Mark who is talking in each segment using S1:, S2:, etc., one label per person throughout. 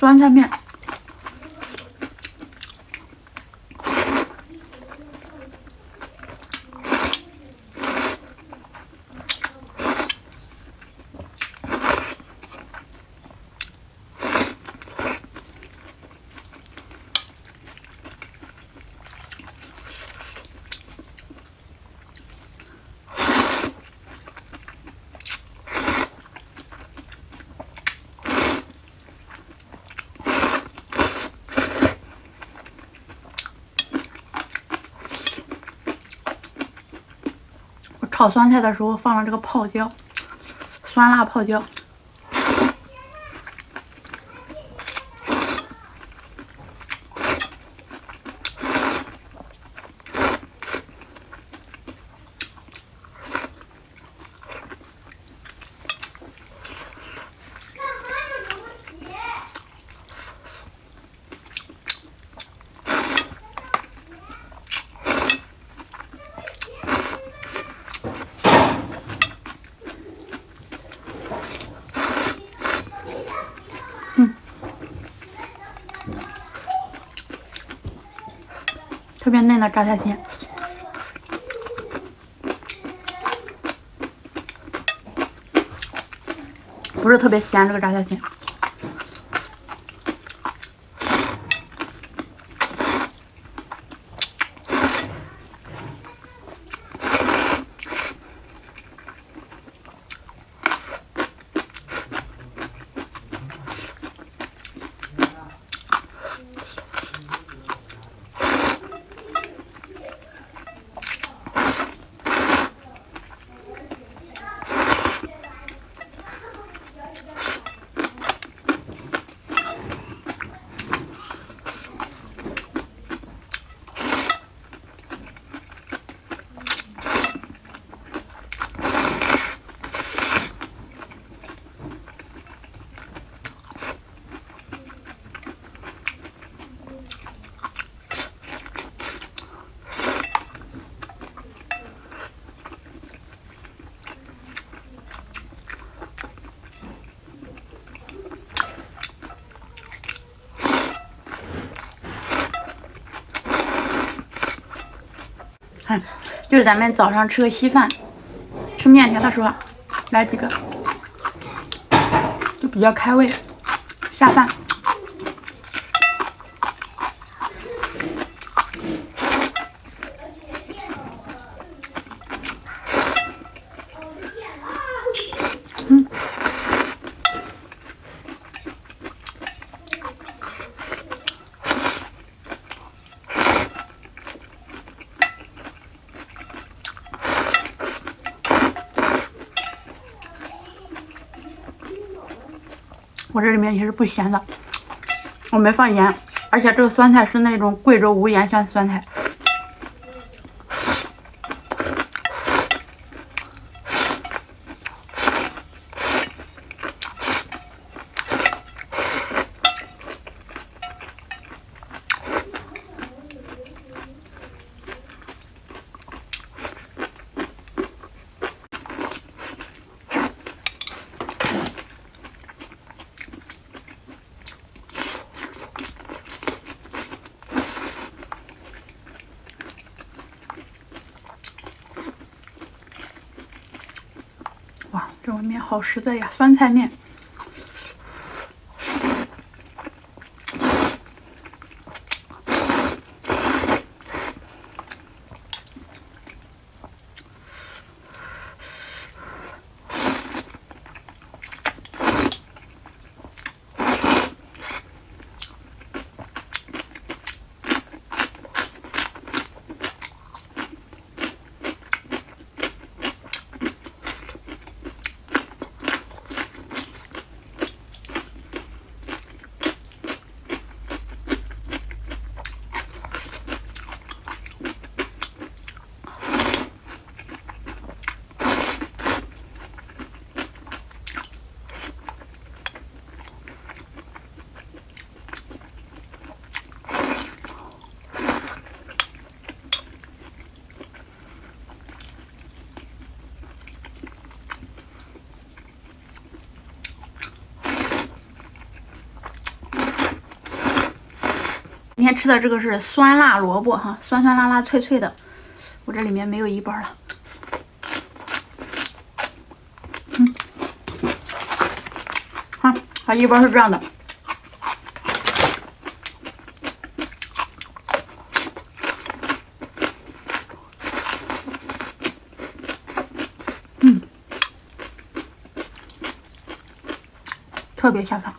S1: 酸菜面。炒酸菜的时候放了这个泡椒，酸辣泡椒。特别嫩的榨菜心，不是特别咸这个榨菜心。看，就是咱们早上吃个稀饭，吃面条的时候，来几个，就比较开胃，下饭。我这里面也是不咸的，我没放盐，而且这个酸菜是那种贵州无盐酸菜。哇，这碗面好实在呀，酸菜面。今天吃的这个是酸辣萝卜哈，酸酸辣辣脆脆的，我这里面没有一半了。它一半是这样的。特别下饭。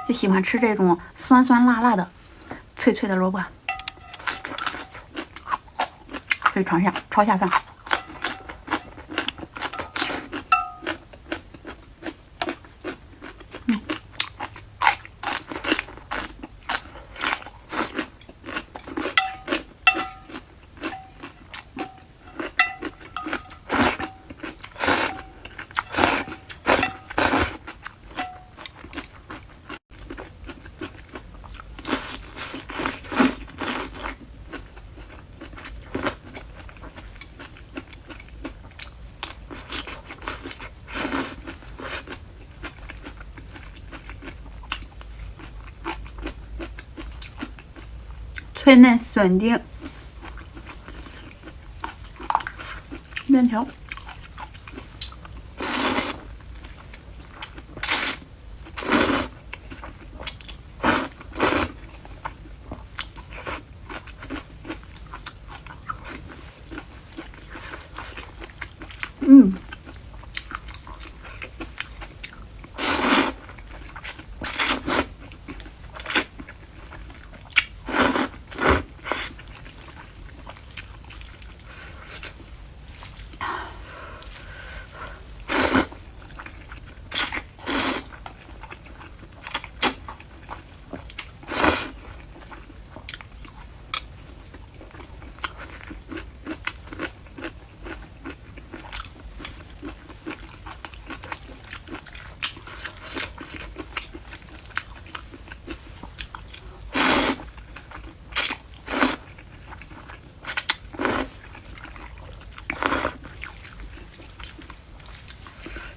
S1: 就喜欢吃这种酸酸辣辣的、脆脆的萝卜，非常超下饭。脆嫩笋丁面条，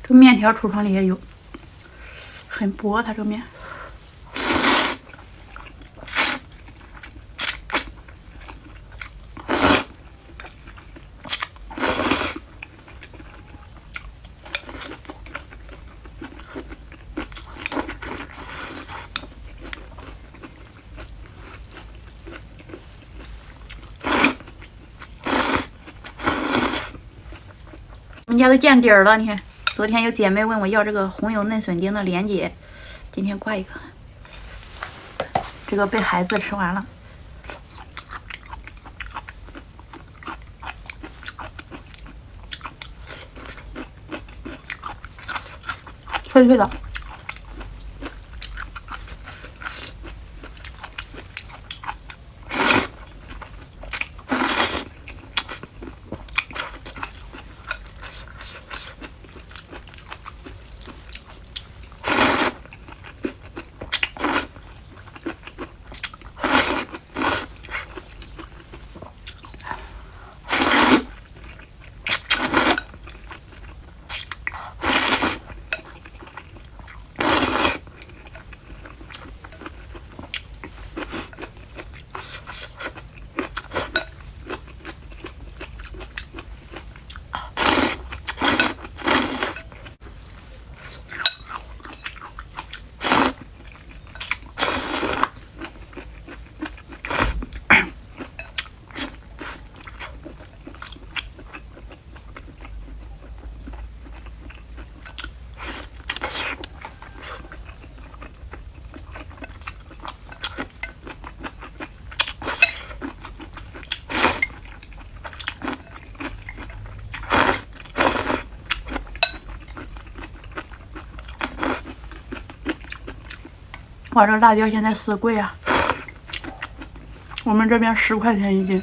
S1: 这面条橱窗里也有，很薄，它这个面。我们家都见底儿了，你看。昨天有姐妹问我要这个红油嫩笋丁的链接，今天挂一个。这个被孩子吃完了。脆脆的。哇，这辣椒现在死贵啊！我们这边10块钱一斤。